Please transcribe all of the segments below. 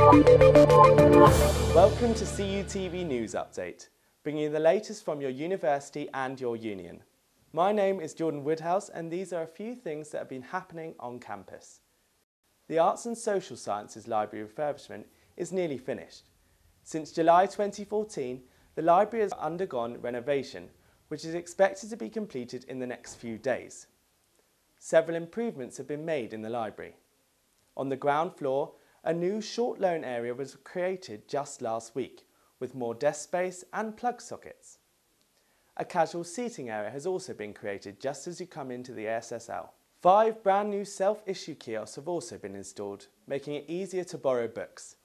Welcome to CUTV News Update, bringing you the latest from your university and your union. My name is Jordan Woodhouse and these are a few things that have been happening on campus. The Arts and Social Sciences Library refurbishment is nearly finished. Since July 2014, the library has undergone renovation, which is expected to be completed in the next few days. Several improvements have been made in the library. On the ground floor, a new short loan area was created just last week, with more desk space and plug sockets. A casual seating area has also been created just as you come into the ASSL. 5 brand new self-issue kiosks have also been installed, making it easier to borrow books.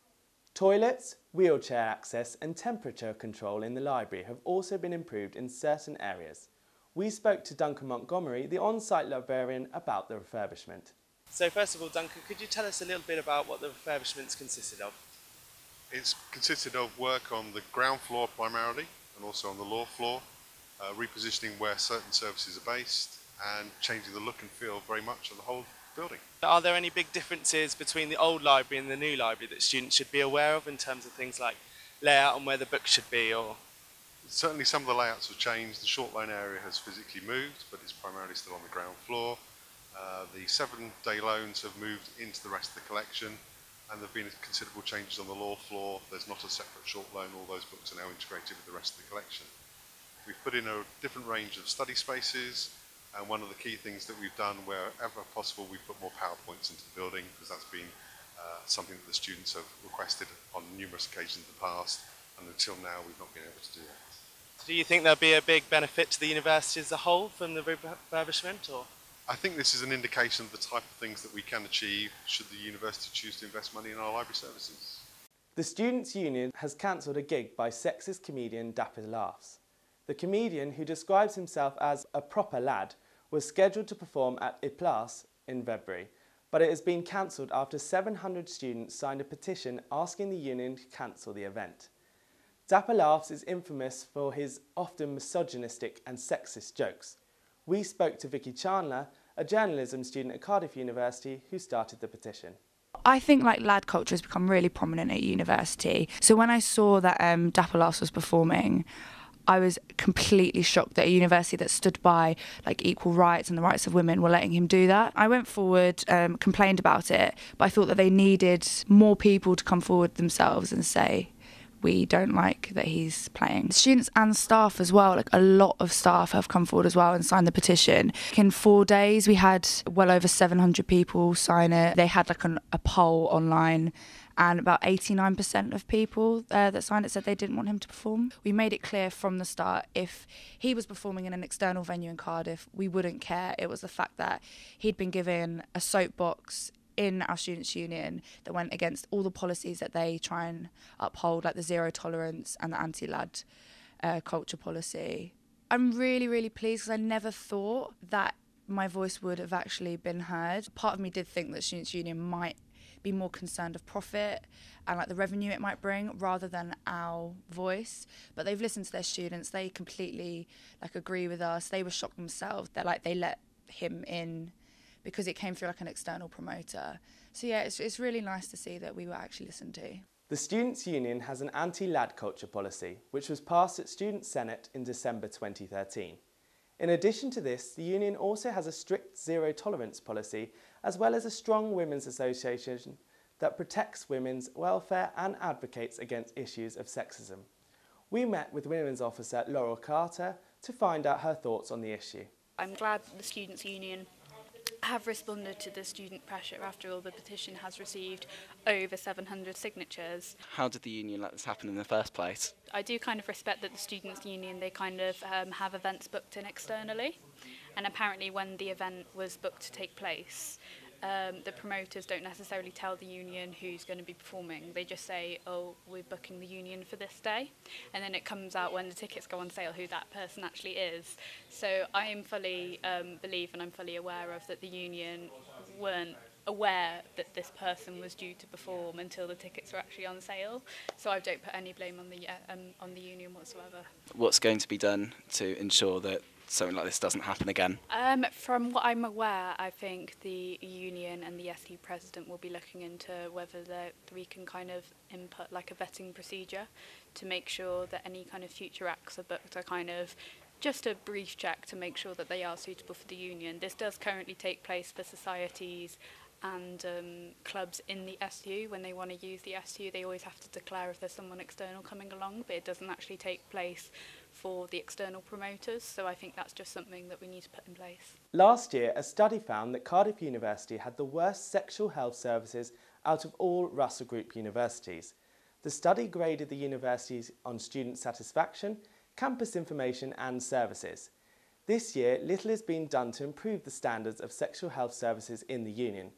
Toilets, wheelchair access and temperature control in the library have also been improved in certain areas. We spoke to Duncan Montgomery, the on-site librarian, about the refurbishment. So first of all, Duncan, could you tell us a little bit about what the refurbishments consisted of? It's consisted of work on the ground floor primarily and also on the lower floor, repositioning where certain services are based and changing the look and feel very much of the whole building. Are there any big differences between the old library and the new library that students should be aware of in terms of things like layout and where the books should be? Or certainly some of the layouts have changed. The short loan area has physically moved, but it's primarily still on the ground floor. The 7-day loans have moved into the rest of the collection, and there have been considerable changes on the law floor. There's not a separate short loan. All those books are now integrated with the rest of the collection. We've put in a different range of study spaces, and one of the key things that we've done, wherever possible, we've put more PowerPoints into the building, because that's been something that the students have requested on numerous occasions in the past, and until now we've not been able to do that. do you think there'll be a big benefit to the university as a whole from the refurbishment? Or? I think this is an indication of the type of things that we can achieve should the university choose to invest money in our library services. The Students' Union has cancelled a gig by sexist comedian Dapper Laughs. The comedian, who describes himself as a proper lad, was scheduled to perform at IPLAS in February, but it has been cancelled after 700 students signed a petition asking the union to cancel the event. Dapper Laughs is infamous for his often misogynistic and sexist jokes. We spoke to Vicky Chandler, a journalism student at Cardiff University who started the petition. I think lad culture has become really prominent at university. So when I saw that Dapper Laughs was performing, I was completely shocked that a university that stood by equal rights and the rights of women were letting him do that. I went forward, complained about it, but I thought that they needed more people to come forward themselves and say, we don't like that he's playing. Students and staff as well, a lot of staff have come forward as well and signed the petition. In 4 days, we had well over 700 people sign it. They had a poll online, and about 89% of people that signed it said they didn't want him to perform. We made it clear from the start, if he was performing in an external venue in Cardiff, we wouldn't care. It was the fact that he'd been given a soapbox in our Students' Union that went against all the policies that they try and uphold, like the zero tolerance and the anti-lad culture policy. I'm really, really pleased, because I never thought that my voice would have actually been heard. Part of me did think that Students' Union might be more concerned of profit and the revenue it might bring rather than our voice, but they've listened to their students. They completely agree with us. They were shocked themselves that they let him in because it came through an external promoter. So yeah, it's really nice to see that we were actually listened to. The Students' Union has an anti-lad culture policy, which was passed at Student Senate in December 2013. In addition to this, the union also has a strict zero tolerance policy, as well as a strong women's association that protects women's welfare and advocates against issues of sexism. We met with Women's Officer Laurel Carter to find out her thoughts on the issue. I'm glad the Students' Union have responded to the student pressure. After all, the petition has received over 700 signatures. How did the union let this happen in the first place? I do respect that the Students' Union, they have events booked in externally, and apparently when the event was booked to take place, the promoters don't necessarily tell the union who's going to be performing. They just say, oh, we're booking the union for this day, and then it comes out when the tickets go on sale who that person actually is. So I am fully believe and I'm fully aware of that the union weren't aware that this person was due to perform until the tickets were actually on sale. So I don't put any blame on the union whatsoever. What's going to be done to ensure that something like this doesn't happen again? From what I'm aware, I think the union and the SU president will be looking into whether we can kind of input like a vetting procedure to make sure that any kind of future acts are booked are kind of just a brief check to make sure that they are suitable for the union. This does currently take place for societies and clubs in the SU. When they want to use the SU, they always have to declare if there's someone external coming along, but it doesn't actually take place for the external promoters, so I think that's just something that we need to put in place. Last year, a study found that Cardiff University had the worst sexual health services out of all Russell Group universities. The study graded the universities on student satisfaction, campus information and services. This year, little is being done to improve the standards of sexual health services in the union.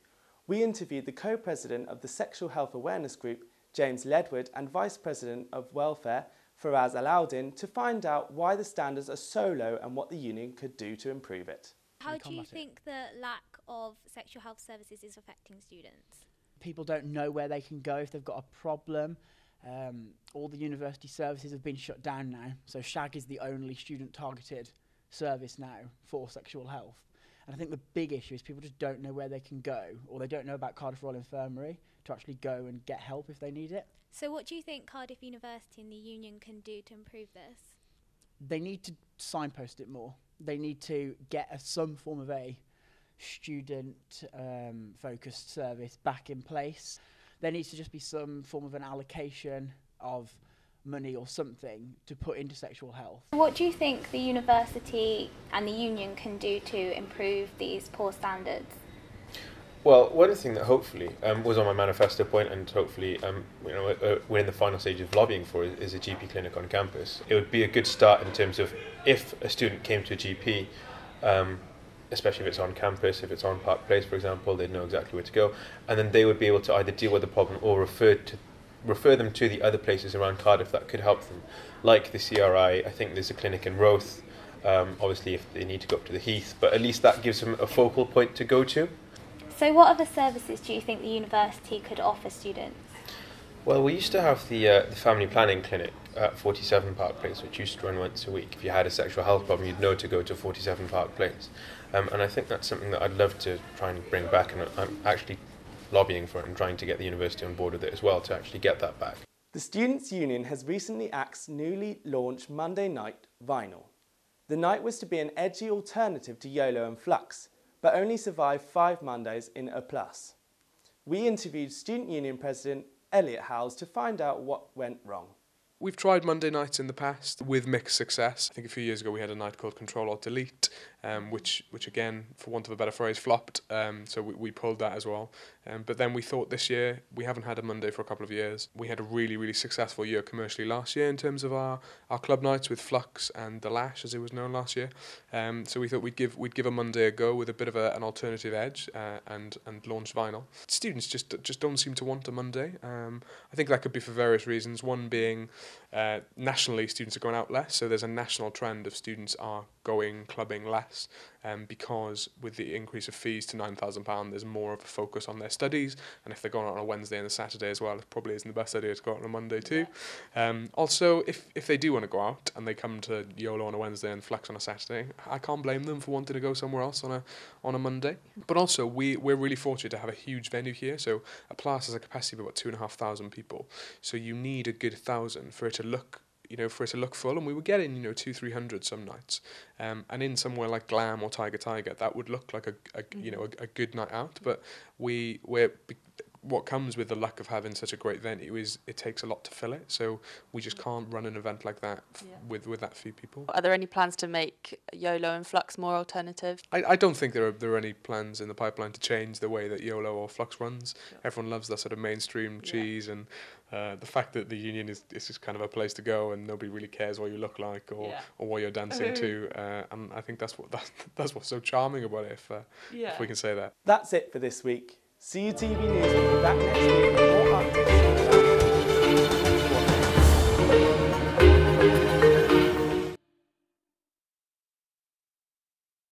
We interviewed the co-president of the Sexual Health Awareness Group, James Ledward, and Vice President of Welfare, Faraz Alaudin, to find out why the standards are so low and what the union could do to improve it. How do you think the lack of sexual health services is affecting students? People don't know where they can go if they've got a problem. All the university services have been shut down now, so SHAG is the only student-targeted service now for sexual health. And I think the big issue is people just don't know where they can go, or they don't know about Cardiff Royal Infirmary to actually go and get help if they need it. So what do you think Cardiff University and the union can do to improve this? They need to signpost it more. They need to get some form of a student focused service back in place. There needs to just be some form of an allocation of money or something to put into sexual health. What do you think the university and the union can do to improve these poor standards? Well, one thing that hopefully was on my manifesto point, and hopefully we're in the final stage of lobbying for, is a GP clinic on campus. It would be a good start in terms of if a student came to a GP, especially if it's on campus, if it's on Park Place, for example, they'd know exactly where to go, and then they would be able to either deal with the problem or refer them to the other places around Cardiff that could help them, like the CRI. I think there's a clinic in Roath, obviously if they need to go up to the Heath, but at least that gives them a focal point to go to. So what other services do you think the university could offer students? Well, we used to have the family planning clinic at 47 Park Place, which used to run once a week. If you had a sexual health problem, you'd know to go to 47 Park Place. And I think that's something that I'd love to try and bring back, and I'm actually lobbying for it and trying to get the university on board with it as well to actually get that back. The Students' Union has recently axed newly launched Monday Night Vinyl. The night was to be an edgy alternative to YOLO and Flux, but only survived 5 Mondays in A+. We interviewed Student Union President Elliot Howells to find out what went wrong. We've tried Monday nights in the past with mixed success. I think a few years ago we had a night called Control or Delete, which again, for want of a better phrase, flopped. So we pulled that as well. But then we thought this year, we haven't had a Monday for a couple of years. We had a really, really successful year commercially last year in terms of our club nights with Flux and The Lash, as it was known last year. So we thought we'd give a Monday a go with a bit of an alternative edge and launch vinyl. Students just don't seem to want a Monday. I think that could be for various reasons. One being nationally, students are going out less, so there's a national trend of students are going clubbing less, because with the increase of fees to £9,000, there's more of a focus on their studies, and if they're going out on a Wednesday and a Saturday as well, it probably isn't the best idea to go out on a Monday too. Also, if they do want to go out and they come to YOLO on a Wednesday and Flex on a Saturday, I can't blame them for wanting to go somewhere else on a Monday. But also, we're really fortunate to have a huge venue here, so a Place has a capacity of about 2,500 people, so you need a good 1,000 for it to look full, and we were getting 200-300 some nights, and in somewhere like Glam or Tiger that would look like a good night out. But what comes with the luck of having such a great venue is it takes a lot to fill it, so we just can't run an event like that with that few people. Are there any plans to make YOLO and Flux more alternative? I don't think there are any plans in the pipeline to change the way that YOLO or Flux runs. Everyone loves that sort of mainstream cheese, and the fact that the union is just kind of a place to go and nobody really cares what you look like or what you're dancing to, and I think that's what's so charming about it, if we can say that. That's it for this week. CUTV News will be back next week with more